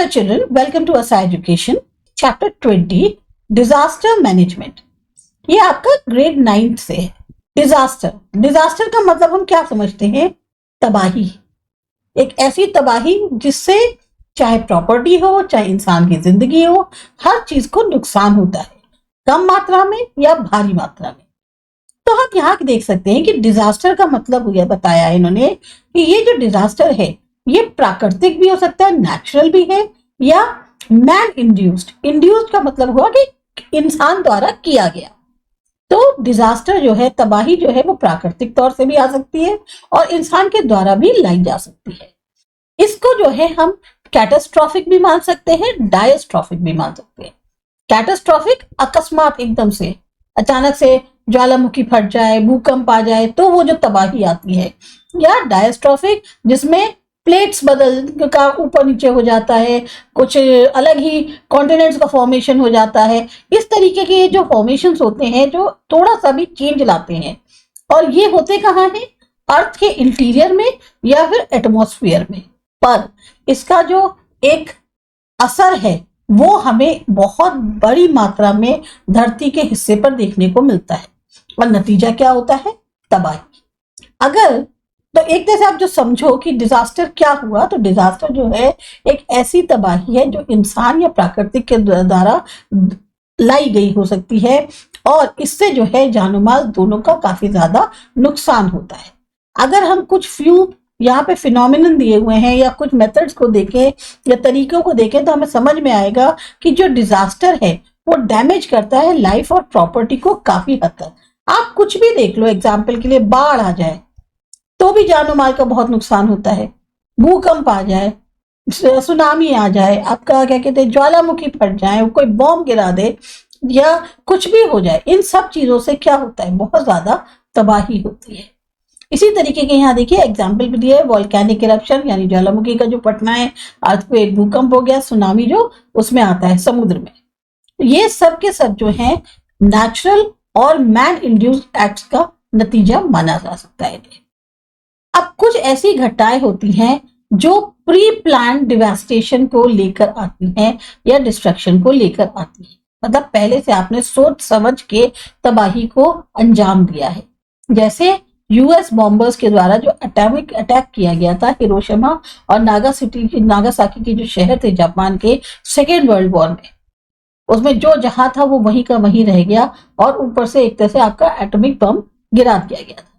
Hello children, welcome to ASA Education, Chapter 20, Disaster Management। ये आपका grade 9 से है। डिजास्टर का मतलब हम क्या समझते हैं? तबाही। एक ऐसी तबाही जिससे चाहे प्रॉपर्टी हो, चाहे इंसान की जिंदगी हो, हर चीज को नुकसान होता है, कम मात्रा में या भारी मात्रा में। तो हम यहाँ देख सकते हैं कि डिजास्टर का मतलब यह बताया है इन्होंने कि ये जो डिजास्टर है ये प्राकृतिक भी हो सकता है, नेचुरल भी है, या मैन इंड्यूस्ड का मतलब हुआ कि इंसान द्वारा किया गया। तो डिजास्टर जो है, तबाही जो है, वो प्राकृतिक तौर से भी आ सकती है और इंसान के द्वारा भी लाई जा सकती है। इसको जो है हम कैटास्ट्रॉफिक भी मान सकते हैं, डायस्ट्रॉफिक भी मान सकते हैं। कैटास्ट्रॉफिक अकस्मात एकदम से अचानक से ज्वालामुखी फट जाए, भूकंप आ जाए तो वो जो तबाही आती है, या डायस्ट्रॉफिक जिसमें प्लेट्स बदल का ऊपर नीचे हो जाता है, कुछ अलग ही कॉन्टिनेंट्स का फॉर्मेशन हो जाता है। इस तरीके के जो फॉर्मेशंस होते हैं जो थोड़ा सा भी चेंज लाते हैं, और ये होते कहाँ हैं? अर्थ के इंटीरियर में या फिर एटमॉस्फेयर में। पर इसका जो एक असर है वो हमें बहुत बड़ी मात्रा में धरती के हिस्से पर देखने को मिलता है, और नतीजा क्या होता है? तबाही। अगर तो एक तरह से आप जो समझो कि डिजास्टर क्या हुआ, तो डिजास्टर जो है एक ऐसी तबाही है जो इंसान या प्राकृतिक के द्वारा लाई गई हो सकती है, और इससे जो है जानो माल दोनों का काफी ज्यादा नुकसान होता है। अगर हम कुछ फ्यू यहाँ पे फिनोमिनन दिए हुए हैं या कुछ मेथड्स को देखें या तरीकों को देखें, तो हमें समझ में आएगा कि जो डिजास्टर है वो डैमेज करता है लाइफ और प्रॉपर्टी को काफी हद तक। आप कुछ भी देख लो, एग्जाम्पल के लिए बाढ़ आ जाए तो भी जानो माल का बहुत नुकसान होता है, भूकंप आ जाए, सुनामी आ जाए, आपका क्या कहते हैं, ज्वालामुखी फट जाए, कोई बॉम्ब गिरा दे, या कुछ भी हो जाए, इन सब चीजों से क्या होता है? बहुत ज्यादा तबाही होती है। इसी तरीके के यहाँ देखिए एग्जाम्पल भी दिया है, वॉल्केनिक इरप्शन यानी ज्वालामुखी का जो फटना है, अर्थक्वेक भूकंप हो गया, सुनामी जो उसमें आता है समुद्र में। ये सब के सब जो है नेचुरल और मैन इंड्यूस्ड एक्ट्स का नतीजा माना जा सकता है। अब कुछ ऐसी घटनाएं होती हैं जो प्री प्लान डिवास्टेशन को लेकर आती हैं या डिस्ट्रक्शन को लेकर आती हैं, मतलब पहले से आपने सोच समझ के तबाही को अंजाम दिया है। जैसे यूएस बॉम्बर्स के द्वारा जो एटॉमिक अटैक किया गया था हिरोशिमा और नागासाकी के जो शहर थे जापान के सेकेंड वर्ल्ड वॉर में, उसमें जो जहां था वो वहीं का वहीं रह गया, और ऊपर से एक तरह से आपका एटॉमिक बम गिरा दिया गया था।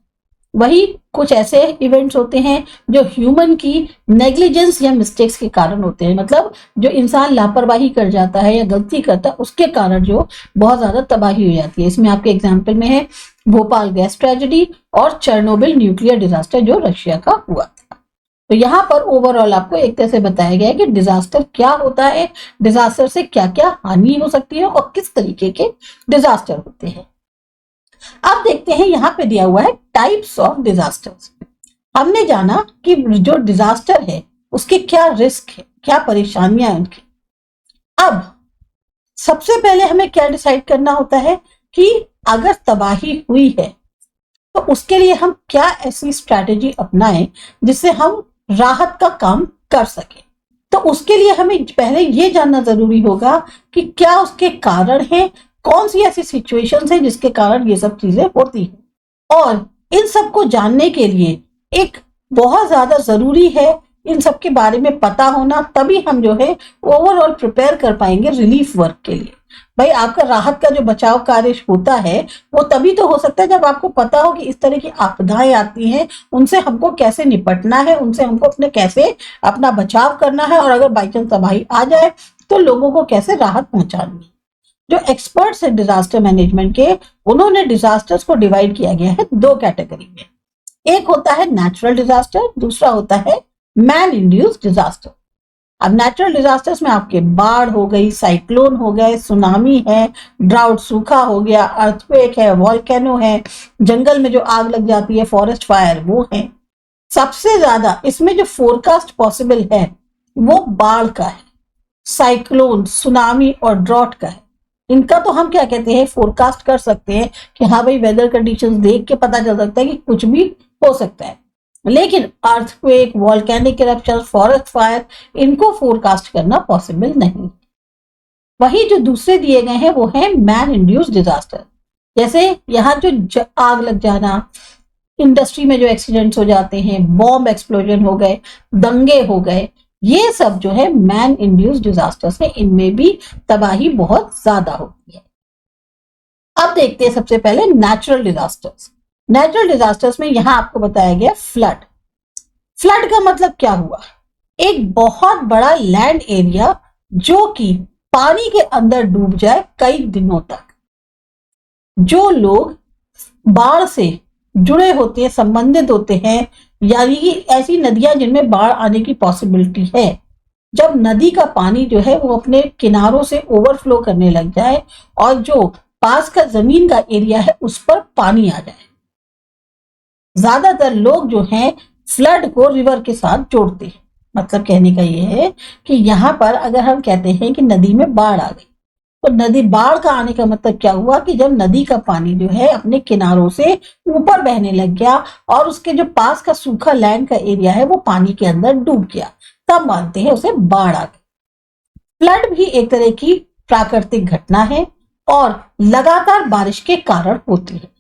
वही कुछ ऐसे इवेंट्स होते हैं जो ह्यूमन की नेग्लिजेंस या मिस्टेक्स के कारण होते हैं, मतलब जो इंसान लापरवाही कर जाता है या गलती करता है उसके कारण जो बहुत ज्यादा तबाही हो जाती है। इसमें आपके एग्जाम्पल में है भोपाल गैस ट्रेजेडी और चेरनोबिल न्यूक्लियर डिजास्टर जो रशिया का हुआ था। तो यहाँ पर ओवरऑल आपको एक तरह से बताया गया है कि डिजास्टर क्या होता है, डिजास्टर से क्या क्या हानि हो सकती है और किस तरीके के डिजास्टर होते हैं। अब देखते हैं यहाँ पे दिया हुआ है टाइप्स ऑफ डिजास्टर्स। हमने जाना कि जो डिजास्टर है उसके क्या रिस्क है, क्या परेशानियां हैं उनकी। अब सबसे पहले हमें क्या डिसाइड करना होता है कि अगर तबाही हुई है तो उसके लिए हम क्या ऐसी स्ट्रैटेजी अपनाएं जिससे हम राहत का काम कर सके। तो उसके लिए हमें पहले ये जानना जरूरी होगा कि क्या उसके कारण हैं, कौन सी ऐसी सिचुएशंस है जिसके कारण ये सब चीजें होती हैं। और इन सब को जानने के लिए एक बहुत ज्यादा जरूरी है इन सब के बारे में पता होना, तभी हम जो है ओवरऑल प्रिपेयर कर पाएंगे रिलीफ वर्क के लिए। भाई आपका राहत का जो बचाव कार्य होता है वो तभी तो हो सकता है जब आपको पता हो कि इस तरह की आपदाएं आती हैं, उनसे हमको कैसे निपटना है, उनसे हमको अपने कैसे अपना बचाव करना है, और अगर बाई चांस तबाही आ जाए तो लोगों को कैसे राहत पहुंचानी है। जो एक्सपर्ट्स हैं डिजास्टर मैनेजमेंट के, उन्होंने डिजास्टर्स को डिवाइड किया गया है दो कैटेगरी में। एक होता है नेचुरल डिजास्टर, दूसरा होता है मैन इंड्यूस्ड डिजास्टर। अब नेचुरल डिजास्टर्स में आपके बाढ़ हो गई, साइक्लोन हो गए, सुनामी है, ड्राउट सूखा हो गया, अर्थक्वेक है, वॉल्केनो है, जंगल में जो आग लग जाती है फॉरेस्ट फायर वो है। सबसे ज्यादा इसमें जो फोरकास्ट पॉसिबल है वो बाढ़ का है, साइक्लोन, सुनामी और ड्रॉट का है। इनका तो हम क्या कहते हैं, फोरकास्ट कर सकते हैं कि हाँ भाई वेदर कंडीशंस देख के पता चल सकता है कि कुछ भी हो सकता है। लेकिन earthquake, volcanic eruption, forest fire, इनको फोरकास्ट करना पॉसिबल नहीं। वही जो दूसरे दिए गए हैं वो है मैन इंड्यूस्ड डिजास्टर। जैसे यहाँ जो आग लग जाना, इंडस्ट्री में जो एक्सीडेंट्स हो जाते हैं, बॉम्ब एक्सप्लोजन हो गए, दंगे हो गए, ये सब जो है मैन इंड्यूस्ड डिजास्टर्स है। इनमें भी तबाही बहुत ज्यादा होती है। अब देखते हैं सबसे पहले नेचुरल डिजास्टर्स। नेचुरल डिजास्टर्स में यहां आपको बताया गया फ्लड। फ्लड का मतलब क्या हुआ? एक बहुत बड़ा लैंड एरिया जो कि पानी के अंदर डूब जाए कई दिनों तक। जो लोग बाढ़ से जुड़े होते हैं, संबंधित होते हैं, यानी कि ऐसी नदियां जिनमें बाढ़ आने की पॉसिबिलिटी है, जब नदी का पानी जो है वो अपने किनारों से ओवरफ्लो करने लग जाए और जो पास का जमीन का एरिया है उस पर पानी आ जाए। ज्यादातर लोग जो हैं फ्लड को रिवर के साथ जोड़ते हैं। मतलब कहने का ये है कि यहाँ पर अगर हम कहते हैं कि नदी में बाढ़ आ गई, तो नदी बाढ़ का आने का मतलब क्या हुआ कि जब नदी का पानी जो है अपने किनारों से ऊपर बहने लग गया और उसके जो पास का सूखा लैंड का एरिया है वो पानी के अंदर डूब गया, तब मानते हैं उसे बाढ़ आ गई। फ्लड भी एक तरह की प्राकृतिक घटना है और लगातार बारिश के कारण होती है।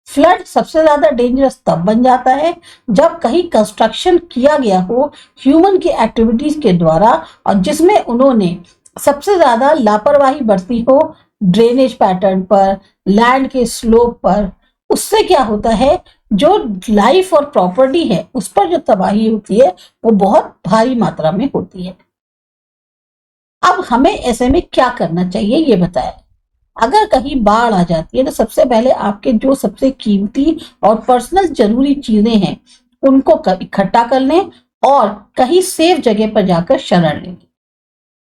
फ्लड सबसे ज्यादा डेंजरस तब बन जाता है जब कहीं कंस्ट्रक्शन किया गया हो ह्यूमन की एक्टिविटीज के द्वारा और जिसमें उन्होंने सबसे ज्यादा लापरवाही बरती हो ड्रेनेज पैटर्न पर, लैंड के स्लोप पर। उससे क्या होता है, जो लाइफ और प्रॉपर्टी है उस पर जो तबाही होती है वो बहुत भारी मात्रा में होती है। अब हमें ऐसे में क्या करना चाहिए ये बताया। अगर कहीं बाढ़ आ जाती है तो सबसे पहले आपके जो सबसे कीमती और पर्सनल जरूरी चीजें हैं उनको इकट्ठा कर लें और कहीं सेफ जगह पर जाकर शरण लें।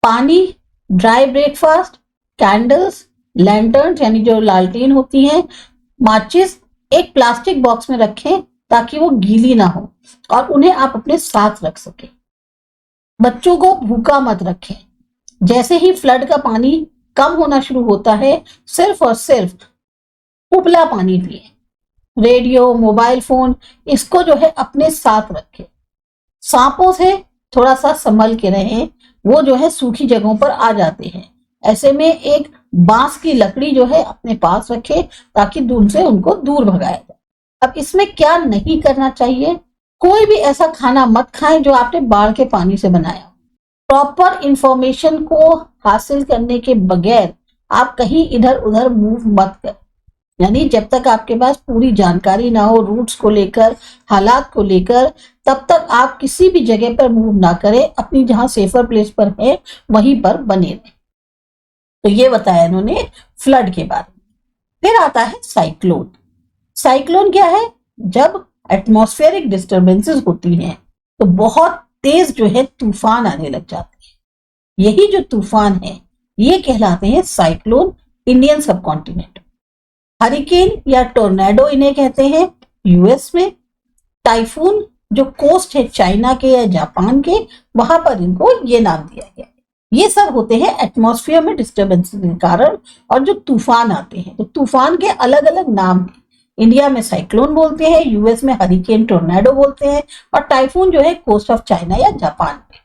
पानी, ड्राई ब्रेकफास्ट, कैंडल्स, लैंटर्न्स यानी जो लालटेन होती हैं, माचिस एक प्लास्टिक बॉक्स में रखें ताकि वो गीली ना हो और उन्हें आप अपने साथ रख सकें। बच्चों को भूखा मत रखें। जैसे ही फ्लड का पानी कम होना शुरू होता है सिर्फ और सिर्फ उबला पानी पिए। रेडियो, मोबाइल फोन इसको जो है अपने साथ रखें। सांपों से थोड़ा सा संभल के रहें, वो जो है सूखी जगहों पर आ जाते हैं। ऐसे में एक बांस की लकड़ी जो है अपने पास रखें ताकि दूर से उनको दूर भगाया जाए। अब इसमें क्या नहीं करना चाहिए, कोई भी ऐसा खाना मत खाएं जो आपने बाढ़ के पानी से बनाया। प्रॉपर इंफॉर्मेशन को हासिल करने के बगैर आप कहीं इधर उधर मूव मत करें। यानी जब तक आपके पास पूरी जानकारी ना हो रूट्स को लेकर, हालात को लेकर, तब तक आप किसी भी जगह पर मूव ना करें। अपनी जहां सेफर प्लेस पर है वहीं पर बने रहें। तो ये बताया इन्होंने फ्लड के बारे में। फिर आता है साइक्लोन। साइक्लोन क्या है? जब एटमॉस्फेरिक डिस्टर्बेंसेस होती हैं तो बहुत तेज जो है तूफान आने लग जाते हैं। यही जो तूफान है ये कहलाते हैं साइक्लोन इंडियन सब कॉन्टिनेंट। हरिकेन या टोर्नेडो इन्हें कहते हैं यूएस में। टाइफून जो कोस्ट है चाइना के या जापान के, वहां पर इनको ये नाम दिया गया है। ये सब होते हैं एटमॉस्फेयर में डिस्टर्बेंस के कारण। और जो तूफान आते हैं तो तूफान के अलग अलग नाम हैं। इंडिया में साइक्लोन बोलते हैं, यूएस में हरिकेन टोर्नेडो बोलते हैं और टाइफून जो है कोस्ट ऑफ चाइना या जापान में।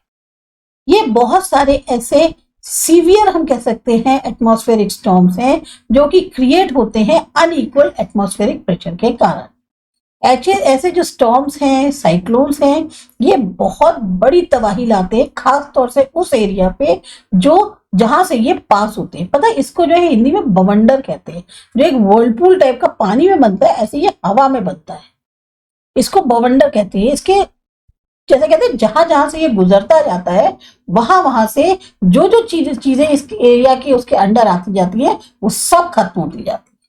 ये बहुत सारे ऐसे सीवियर हम कह सकते हैं एटमॉस्फेरिक स्टॉर्म्स हैं जो कि क्रिएट होते हैं अनइक्वल एटमॉस्फेरिक प्रेशर के कारण। ऐसे जो स्टॉर्म्स हैं, साइक्लोन्स हैं, ये बहुत बड़ी तबाही लाते हैं, खास तौर से उस एरिया पे जो जहां से ये पास होते हैं। पता है इसको जो है हिंदी में बवंडर कहते हैं। जो एक वर्लपूल टाइप का पानी में बनता है ऐसे ये हवा में बनता है, इसको बवंडर कहते हैं। इसके जैसे कहते हैं जहां जहां से ये गुजरता जाता है वहां वहां से जो जो चीजें इस एरिया की उसके अंडर आती जाती है वो सब खत्म होती जाती है।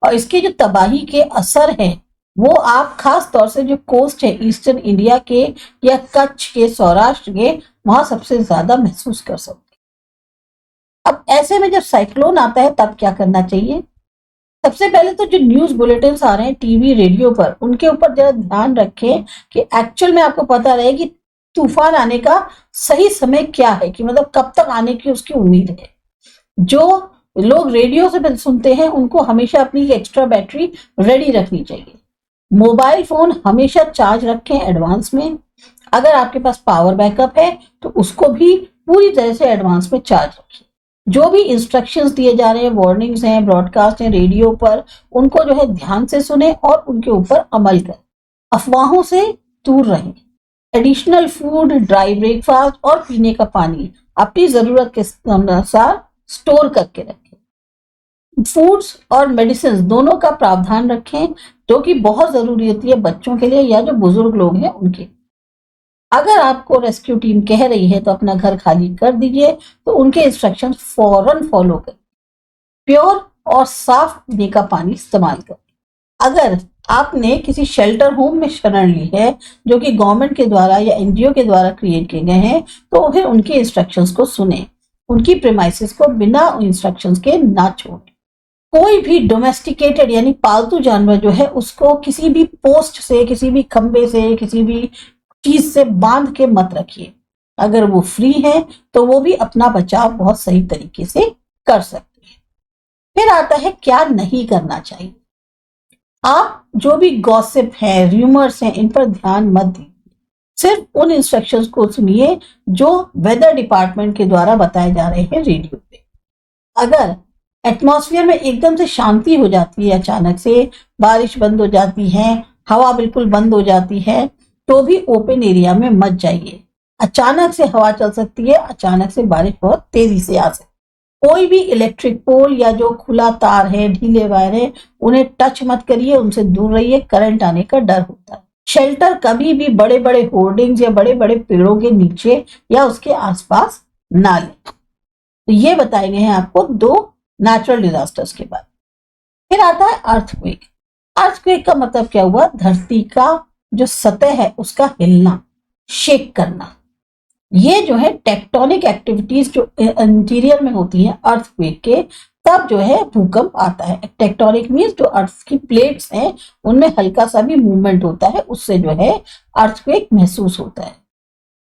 और इसके जो तबाही के असर है वो आप खास तौर से जो कोस्ट है ईस्टर्न इंडिया के या कच्छ के, सौराष्ट्र के, वहां सबसे ज्यादा महसूस कर सकते हैं। अब ऐसे में जब साइक्लोन आता है तब क्या करना चाहिए? सबसे पहले तो जो न्यूज बुलेटिन आ रहे हैं टीवी रेडियो पर, उनके ऊपर जरा ध्यान रखें कि एक्चुअल में आपको पता रहे कि तूफान आने का सही समय क्या है, कि मतलब कब तक आने की उसकी उम्मीद है। जो लोग रेडियो से सुनते हैं उनको हमेशा अपनी एक्स्ट्रा बैटरी रेडी रखनी चाहिए। मोबाइल फोन हमेशा चार्ज रखें एडवांस में। अगर आपके पास पावर बैकअप है तो उसको भी पूरी तरह से एडवांस में चार्ज रखें। जो भी इंस्ट्रक्शंस दिए जा रहे हैं, वार्निंग्स हैं, ब्रॉडकास्ट हैं रेडियो पर, उनको जो है ध्यान से सुने और उनके ऊपर अमल करें। अफवाहों से दूर रहें। एडिशनल फूड, ड्राई ब्रेकफास्ट और पीने का पानी अपनी जरूरत के अनुसार स्टोर करके रखें। फूड्स और मेडिसिन दोनों का प्रावधान रखें, जो कि बहुत जरूरी होती है बच्चों के लिए या जो बुजुर्ग लोग हैं उनके। अगर आपको रेस्क्यू टीम कह रही है तो अपना घर खाली कर दीजिए, तो उनके इंस्ट्रक्शन फौरन फॉलो करें। प्योर और साफ पीने का पानी इस्तेमाल करें। अगर आपने किसी शेल्टर होम में शरण ली है जो कि गवर्नमेंट के द्वारा या एनजीओ के द्वारा क्रिएट किए गए हैं, तो फिर उनके इंस्ट्रक्शंस को सुने। उनकी प्रेमाइसिस को बिना इंस्ट्रक्शंस के ना छोड़ें। कोई भी डोमेस्टिकेटेड यानी पालतू जानवर जो है उसको किसी भी पोस्ट से, किसी भी खंबे से, किसी भी चीज से बांध के मत रखिए। अगर वो फ्री है तो वो भी अपना बचाव बहुत सही तरीके से कर सकते हैं। फिर आता है क्या नहीं करना चाहिए। आप जो भी गॉसिप है, र्यूमर्स हैं, इन पर ध्यान मत दीजिए। सिर्फ उन इंस्ट्रक्शंस को सुनिए जो वेदर डिपार्टमेंट के द्वारा बताए जा रहे हैं रेडियो पे। अगर एटमॉस्फेयर में एकदम से शांति हो जाती है, अचानक से बारिश बंद हो जाती है, हवा बिल्कुल बंद हो जाती है, तो भी ओपन एरिया में मत जाइए। अचानक से हवा चल सकती है, अचानक से बारिश बहुत तेजी से आ सकती है। कोई भी इलेक्ट्रिक पोल या जो खुला तार है, ढीले वायर है, उन्हें टच मत करिए, उनसे दूर रहिए, करंट आने का डर होता है। शेल्टर कभी भी बड़े बड़े होर्डिंग्स या बड़े बड़े पेड़ों के नीचे या उसके आसपास ना लें। तो ये बताए गए हैं आपको 2 नेचुरल डिजास्टर्स के बाद। फिर आता है अर्थक्वेक। अर्थक्वेक का मतलब क्या हुआ? धरती का जो सतह है उसका हिलना, शेक करना। ये जो है टेक्टोनिक एक्टिविटीज जो इंटीरियर में होती है अर्थक्वेक के, तब जो है भूकंप आता है। टेक्टोनिक मींस जो अर्थ की प्लेट्स हैं उनमें हल्का सा भी मूवमेंट होता है, उससे जो है अर्थक्वेक महसूस होता है।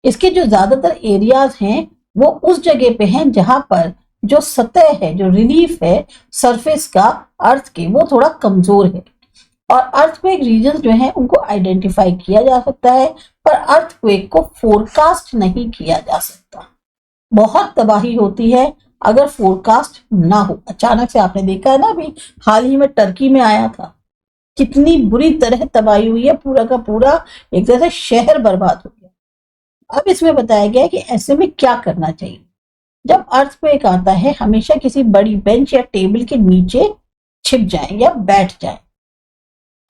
इसके जो ज्यादातर एरियाज हैं वो उस जगह पे हैं जहां पर जो सतह है, जो रिलीफ है सरफेस का अर्थ के, वो थोड़ा कमजोर है। और अर्थक्वेक रीजन जो है उनको आइडेंटिफाई किया जा सकता है, पर अर्थक्वेक को फोरकास्ट नहीं किया जा सकता। बहुत तबाही होती है अगर फोरकास्ट ना हो। अचानक से आपने देखा है ना, अभी हाल ही में टर्की में आया था, कितनी बुरी तरह तबाही हुई है, पूरा का पूरा एक तरह से शहर बर्बाद हो गया। अब इसमें बताया गया है कि ऐसे में क्या करना चाहिए। जब अर्थक्वेक आता है, हमेशा किसी बड़ी बेंच या टेबल के नीचे छिप जाएं या बैठ जाएं।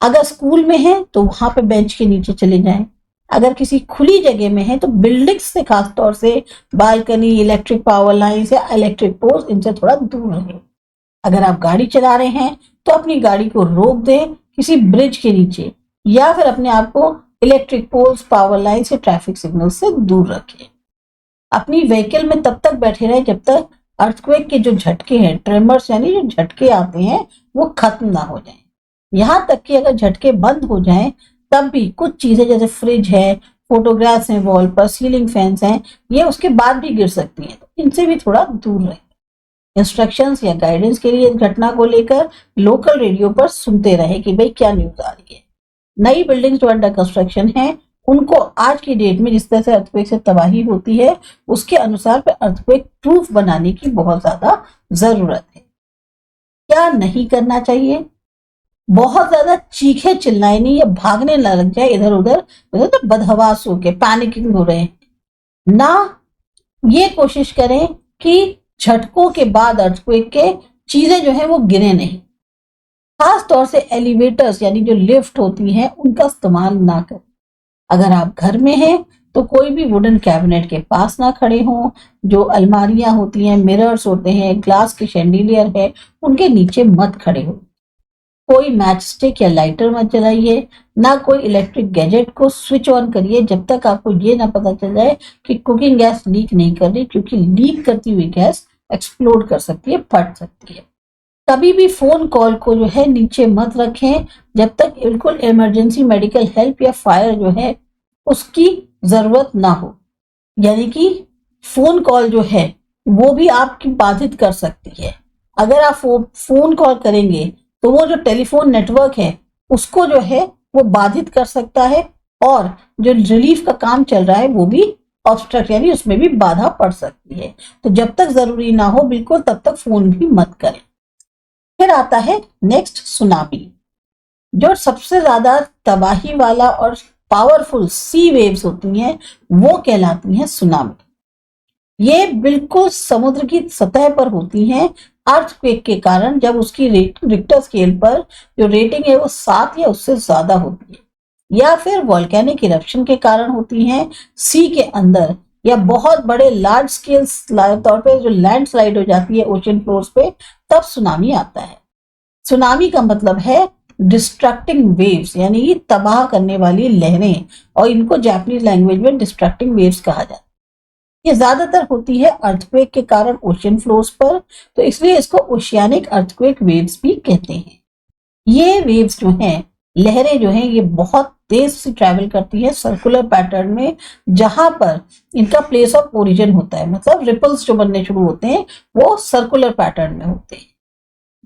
अगर स्कूल में है तो वहां पे बेंच के नीचे चले जाएं। अगर किसी खुली जगह में है तो बिल्डिंग्स से, खासतौर से बालकनी, इलेक्ट्रिक पावर लाइन या इलेक्ट्रिक पोल्स, इनसे थोड़ा दूर रहें। अगर आप गाड़ी चला रहे हैं तो अपनी गाड़ी को रोक दें किसी ब्रिज के नीचे, या फिर अपने आप को इलेक्ट्रिक पोल्स, पावर लाइन से, ट्रैफिक सिग्नल से दूर रखें। अपनी व्हीकल में तब तक बैठे रहे जब तक अर्थक्वेक के जो झटके हैं, ट्रेमर्स यानी जो झटके आते हैं, वो खत्म ना हो जाए। यहां तक कि अगर झटके बंद हो जाएं तब भी कुछ चीजें जैसे फ्रिज है, फोटोग्राफ्स हैं वॉल पर, सीलिंग फैंस हैं, ये उसके बाद भी गिर सकती हैं, तो इनसे भी थोड़ा दूर रहें। इंस्ट्रक्शंस या गाइडेंस के लिए इस घटना को लेकर लोकल रेडियो पर सुनते रहे कि भाई क्या न्यूज आ रही है। नई बिल्डिंग्स जो अंडर कंस्ट्रक्शन है उनको आज की डेट में जिस तरह से अर्थक्वेक से तबाही होती है उसके अनुसार अर्थक्वेक प्रूफ बनाने की बहुत ज्यादा जरूरत है। क्या नहीं करना चाहिए? बहुत ज्यादा चीखे चिल्लाए नहीं या भागने न लग जाए इधर उधर, तो बदहवास होके पैनिकिंग हो रहे हैं ना। ये कोशिश करें कि झटकों के बाद अर्थक्वेक के चीजें जो है वो गिरे नहीं। खास तौर से एलिवेटर्स यानी जो लिफ्ट होती हैं उनका इस्तेमाल ना करें। अगर आप घर में हैं तो कोई भी वुडन कैबिनेट के पास ना खड़े हों। जो अलमारियां होती हैं, मिरर्स होते हैं, ग्लास के शैंडिलियर है, उनके नीचे मत खड़े हो। कोई मैच स्टिक या लाइटर मत जलाइए, ना कोई इलेक्ट्रिक गैजेट को स्विच ऑन करिए जब तक आपको ये ना पता चल जाए कि कुकिंग गैस लीक नहीं कर रही, क्योंकि लीक करती हुई गैस एक्सप्लोड कर सकती है, फट सकती है। कभी भी फोन कॉल को जो है नीचे मत रखें जब तक बिल्कुल इमरजेंसी मेडिकल हेल्प या फायर जो है उसकी जरूरत ना हो। यानी कि फोन कॉल जो है वो भी आपकी बाधित कर सकती है। अगर आप फोन कॉल करेंगे तो वो जो टेलीफोन नेटवर्क है उसको जो है वो बाधित कर सकता है, और जो रिलीफ का काम चल रहा है वो भी ऑब्स्ट्रक्ट यानी उसमें भी बाधा पड़ सकती है। तो जब तक जरूरी ना हो बिल्कुल तब तक फोन भी मत करें। फिर आता है नेक्स्ट सुनामी, जो सबसे ज्यादा तबाही वाला और पावरफुल सी वेव्स होती हैं वो कहलाती हैं सुनामी। ये बिल्कुल समुद्र की सतह पर होती हैं अर्थक्वेक के कारण, जब उसकी रिक्टर स्केल पर जो रेटिंग है वो 7 या उससे ज्यादा होती है, या फिर वॉल्केनिक इरप्शन के कारण होती हैं सी के अंदर, या बहुत बड़े लार्ज स्केल तौर पे जो लैंडस्लाइड हो जाती है ओशन फ्लोर्स पे, तब सुनामी आता है। सुनामी का मतलब है डिस्ट्रक्टिंग वेव्स, यानी तबाह करने वाली लहरें, और इनको जापानीज लैंग्वेज में डिस्ट्रक्टिंग वेव्स कहा जाता है। ये ज्यादातर होती है अर्थक्वेक के कारण ओशन फ्लोर्स पर, तो इसलिए इसको ओशियानिक अर्थक्वेक वेव्स भी कहते हैं। ये वेव्स जो हैं, लहरें जो हैं, ये बहुत तेज से ट्रैवल करती है सर्कुलर पैटर्न में, जहां पर इनका प्लेस ऑफ ओरिजिन होता है, मतलब रिपल्स जो बनने शुरू होते हैं वो सर्कुलर पैटर्न में होते हैं।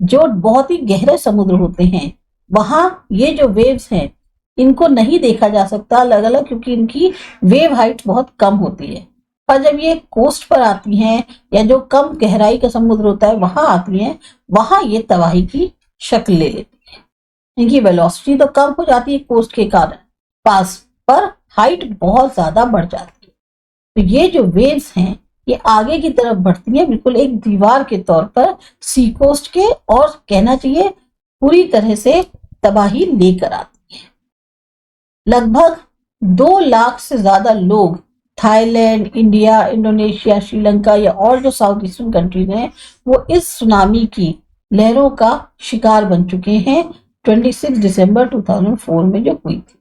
जो बहुत ही गहरे समुद्र होते हैं वहां ये जो वेव्स हैं इनको नहीं देखा जा सकता अलग अलग, क्योंकि इनकी वेव हाइट बहुत कम होती है। पर जब ये कोस्ट पर आती हैं या जो कम गहराई का समुद्र होता है वहां आती हैं, वहां ये तबाही की शक्ल ले लेती है। इनकी वेलोसिटी तो कम हो जाती है कोस्ट के कारण, पास पर हाइट बहुत ज्यादा बढ़ जाती है। तो ये जो वेव्स हैं ये आगे की तरफ बढ़ती है बिल्कुल एक दीवार के तौर पर सी कोस्ट के, और कहना चाहिए पूरी तरह से तबाही लेकर आती है। लगभग 2 लाख से ज्यादा लोग थाईलैंड, इंडिया, इंडोनेशिया, श्रीलंका या और जो साउथ ईस्टर्न कंट्रीज हैं वो इस सुनामी की लहरों का शिकार बन चुके हैं 26 दिसंबर 2004 में जो हुई थी।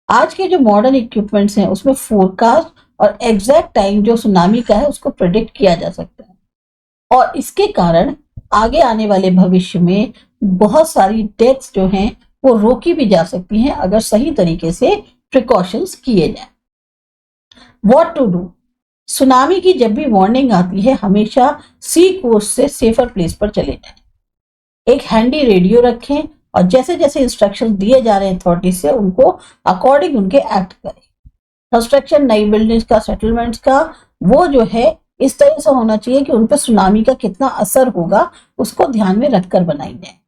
आज के जो मॉडर्न इक्विपमेंट्स हैं उसमें फोरकास्ट और एग्जैक्ट टाइम जो सुनामी का है उसको प्रेडिक्ट किया जा सकता है, और इसके कारण आगे आने वाले भविष्य में बहुत सारी डेथ्स जो हैं वो रोकी भी जा सकती हैं अगर सही तरीके से प्रिकॉशंस किए जाए। व्हाट टू डू, सुनामी की जब भी वार्निंग आती है हमेशा सी कोस्ट से सेफर प्लेस पर चले जाएं। एक हैंडी रेडियो रखें, और जैसे जैसे इंस्ट्रक्शन दिए जा रहे हैं अथॉरिटी से उनको अकॉर्डिंग उनके एक्ट करें। कंस्ट्रक्शन नई बिल्डिंग्स का, सेटलमेंट्स का, वो जो है इस तरह से होना चाहिए कि उन पर सुनामी का कितना असर होगा उसको ध्यान में रखकर बनाई जाए।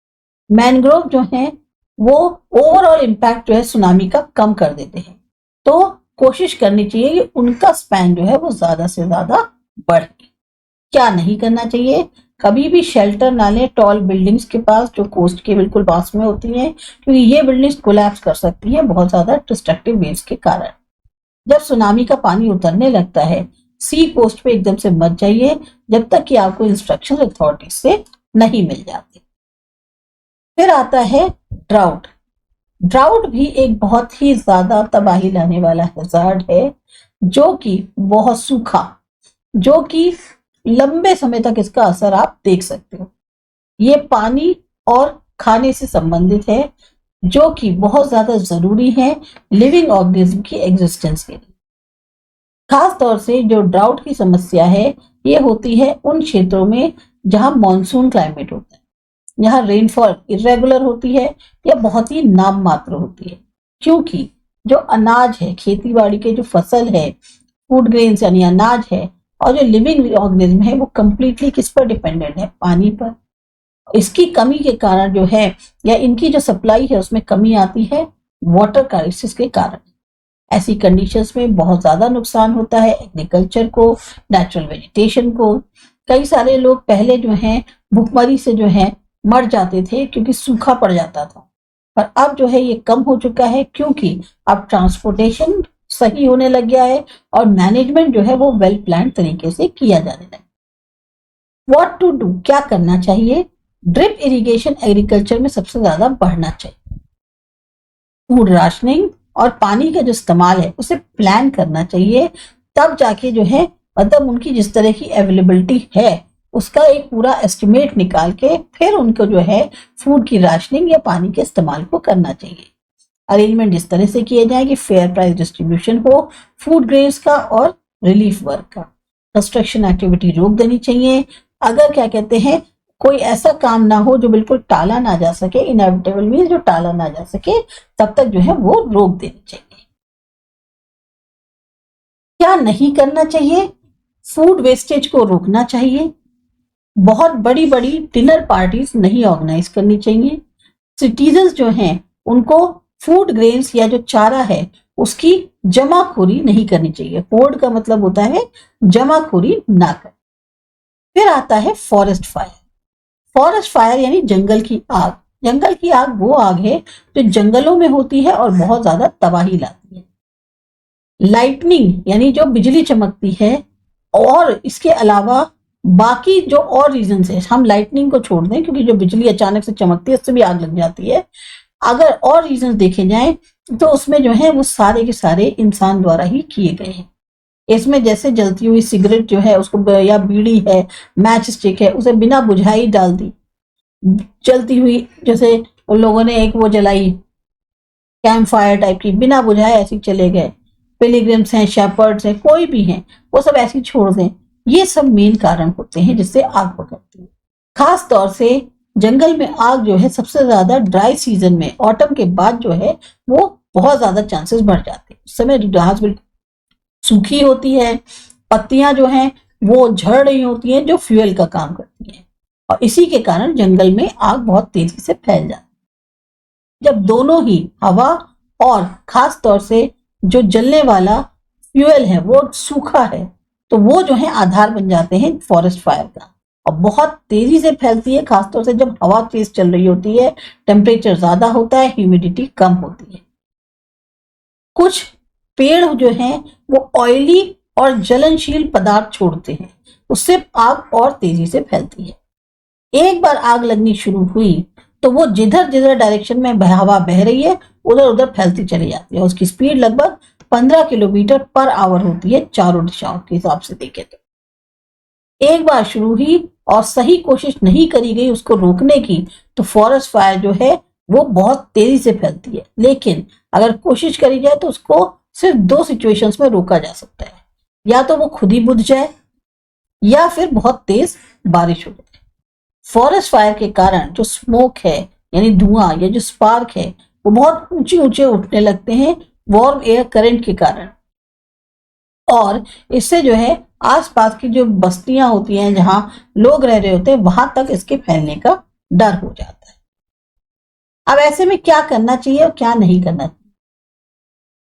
मैनग्रोव जो है वो ओवरऑल इम्पैक्ट जो है सुनामी का कम कर देते हैं, तो कोशिश करनी चाहिए कि उनका स्पैन जो है वो ज्यादा से ज्यादा बढ़े। क्या नहीं करना चाहिए, कभी भी शेल्टर ना लें टॉल बिल्डिंग्स के पास जो कोस्ट के बिल्कुल पास में होती हैं, क्योंकि ये बिल्डिंग्स कोलैप्स कर सकती हैं बहुत ज्यादा डिस्ट्रक्टिव वेव्स के कारण। जब सुनामी का पानी उतरने लगता है सी कोस्ट पे एकदम से मत जाइए जब तक कि आपको इंस्ट्रक्शन अथॉरिटी से नहीं मिल जाते। फिर आता है ड्राउट। ड्राउट भी एक बहुत ही ज्यादा तबाही लाने वाला हैजार्ड है, जो कि बहुत सूखा, जो कि लंबे समय तक इसका असर आप देख सकते हो। ये पानी और खाने से संबंधित है, जो कि बहुत ज्यादा जरूरी है लिविंग ऑर्गेनिज्म की एग्जिस्टेंस के लिए। खास तौर से जो ड्राउट की समस्या है ये होती है उन क्षेत्रों में जहां मॉनसून क्लाइमेट होता है, यहाँ रेनफॉल इरेगुलर होती है या बहुत ही नाम मात्र होती है, क्योंकि जो अनाज है, खेती बाड़ी के जो फसल है, फूड ग्रेन्स यानी अनाज है, और जो लिविंग ऑर्गेनिज्म है वो कंप्लीटली किस पर डिपेंडेंट है, पानी पर। इसकी कमी के कारण जो है, या इनकी जो सप्लाई है उसमें कमी आती है वाटर क्राइसिस के कारण। ऐसी कंडीशंस में बहुत ज्यादा नुकसान होता है एग्रीकल्चर को, नेचुरल वेजिटेशन को। कई सारे लोग पहले जो हैं भूखमरी से जो है मर जाते थे क्योंकि सूखा पड़ जाता था, पर अब जो है ये कम हो चुका है क्योंकि अब ट्रांसपोर्टेशन सही होने लग गया है और मैनेजमेंट जो है वो वेल प्लान तरीके से किया जाने लगा। व्हाट टू डू, क्या करना चाहिए? ड्रिप इरिगेशन एग्रीकल्चर में सबसे ज्यादा बढ़ना चाहिए। फूड राशनिंग और पानी का जो इस्तेमाल है उसे प्लान करना चाहिए, तब जाके जो है मतलब उनकी जिस तरह की अवेलेबिलिटी है उसका एक पूरा एस्टिमेट निकाल के फिर उनको जो है फूड की राशनिंग या पानी के इस्तेमाल को करना चाहिए। अरेंजमेंट इस तरह से किए जाए कि फेयर प्राइस डिस्ट्रीब्यूशन हो फूड ग्रेन्स का और रिलीफ वर्क का। कंस्ट्रक्शन एक्टिविटी रोक देनी चाहिए। अगर क्या कहते हैं कोई ऐसा काम ना हो जो बिल्कुल टाला ना जा सके, इनएविटेबल मीन्स जो टाला ना जा सके, तब तक जो है वो रोक देनी चाहिए। क्या नहीं करना चाहिए? फूड वेस्टेज को रोकना चाहिए। बहुत बड़ी बड़ी डिनर पार्टीज नहीं ऑर्गेनाइज करनी चाहिए। सिटीजन्स जो हैं उनको फूड ग्रेन्स या जो चारा है उसकी जमाखोरी नहीं करनी चाहिए। होर्ड का मतलब होता है जमाखोरी ना कर। फिर आता है फॉरेस्ट फायर। फॉरेस्ट फायर यानी जंगल की आग। जंगल की आग वो आग है जो जंगलों में होती है और बहुत ज्यादा तबाही लाती है। लाइटनिंग यानी जो बिजली चमकती है, और इसके अलावा बाकी जो और रीजन है, हम लाइटनिंग को छोड़ दें क्योंकि जो बिजली अचानक से चमकती है उससे भी आग लग जाती है। अगर और रीजन देखे जाएं तो उसमें जो है वो सारे के सारे इंसान द्वारा ही किए गए हैं। इसमें जैसे जलती हुई सिगरेट जो है उसको, या बीड़ी है, मैच स्टिक है, उसे बिना बुझाई डाल दी। जलती हुई, जैसे उन लोगों ने एक वो जलाई कैंप फायर टाइप की, बिना बुझाए ऐसे चले गए। पिलिग्रिम्स हैं, शेपर्ड्स हैं, कोई भी हैं, वो सब ऐसे छोड़ दें। ये सब मेन कारण होते हैं जिससे आग पकड़ती है। खास तौर से जंगल में आग जो है सबसे ज्यादा ड्राई सीजन में, ऑटम के बाद जो है वो बहुत ज्यादा चांसेस बढ़ जाते हैं। उस समय घास बिल्कुल सूखी होती है, पत्तियां जो हैं वो झड़ रही होती हैं जो फ्यूल का काम करती हैं, और इसी के कारण जंगल में आग बहुत तेजी से फैल जाती है। जब दोनों ही हवा और खास तौर से जो जलने वाला फ्यूल है वो सूखा है, तो वो जो है आधार बन जाते हैं फॉरेस्ट फायर का, और बहुत तेजी से फैलती है। खासतौर से जब हवा तेज चल रही होती है, टेम्परेचर ज्यादा होता है, ह्यूमिडिटी कम होती है। कुछ पेड़ जो हैं वो ऑयली और जलनशील पदार्थ छोड़ते हैं, उससे आग और तेजी से फैलती है। एक बार आग लगनी शुरू हुई तो वो जिधर जिधर डायरेक्शन में हवा बह रही है उधर उधर फैलती चली जाती है। उसकी स्पीड लगभग 15 किलोमीटर पर आवर होती है चारों दिशाओं के हिसाब से देखें तो। एक बार शुरू हुई और सही कोशिश नहीं करी गई उसको रोकने की, तो फॉरेस्ट फायर जो है वो बहुत तेजी से फैलती है। लेकिन अगर कोशिश करी जाए तो उसको सिर्फ 2 सिचुएशंस में रोका जा सकता है, या तो वो खुद ही बुझ जाए या फिर बहुत तेज बारिश हो जाए। फॉरेस्ट फायर के कारण जो स्मोक है यानी धुआं या जो स्पार्क है वो बहुत ऊंचे ऊंचे उठने लगते हैं वार्म एयर करंट के कारण, और इससे जो है आसपास की जो बस्तियां होती हैं जहां लोग रह रहे होते हैं वहां तक इसके फैलने का डर हो जाता है। अब ऐसे में क्या करना चाहिए और क्या नहीं करना चाहिए?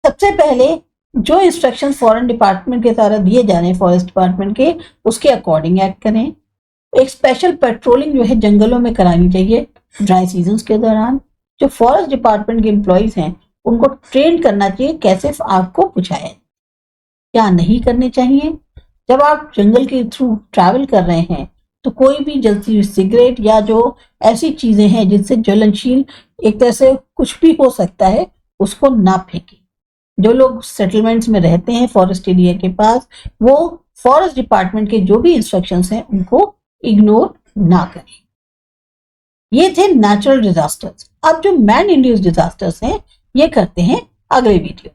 सबसे पहले जो इंस्ट्रक्शन फॉरेन डिपार्टमेंट के द्वारा दिए जा रहे हैं, फॉरेस्ट डिपार्टमेंट के, उसके अकॉर्डिंग एक्ट करें। एक स्पेशल पेट्रोलिंग जो है जंगलों में करानी चाहिए ड्राई सीजन के दौरान। जो फॉरेस्ट डिपार्टमेंट के एम्प्लॉइज हैं उनको ट्रेन करना चाहिए कैसे आग को बुझाएं। क्या नहीं करने चाहिए? जब आप जंगल के थ्रू ट्रैवल कर रहे हैं तो कोई भी जलती हुई सिगरेट या जो ऐसी चीजें हैं जिनसे ज्वलनशील एक तरह से कुछ भी हो सकता है उसको ना फेंकें। जो लोग सेटलमेंट्स में रहते हैं फॉरेस्ट एरिया के पास, वो फॉरेस्ट डिपार्टमेंट के जो भी इंस्ट्रक्शंस हैं उनको इग्नोर ना करें। ये थे नेचुरल डिजास्टर्स। अब जो मैन इंड्यूस्ड डिजास्टर्स हैं ये करते हैं अगले वीडियो।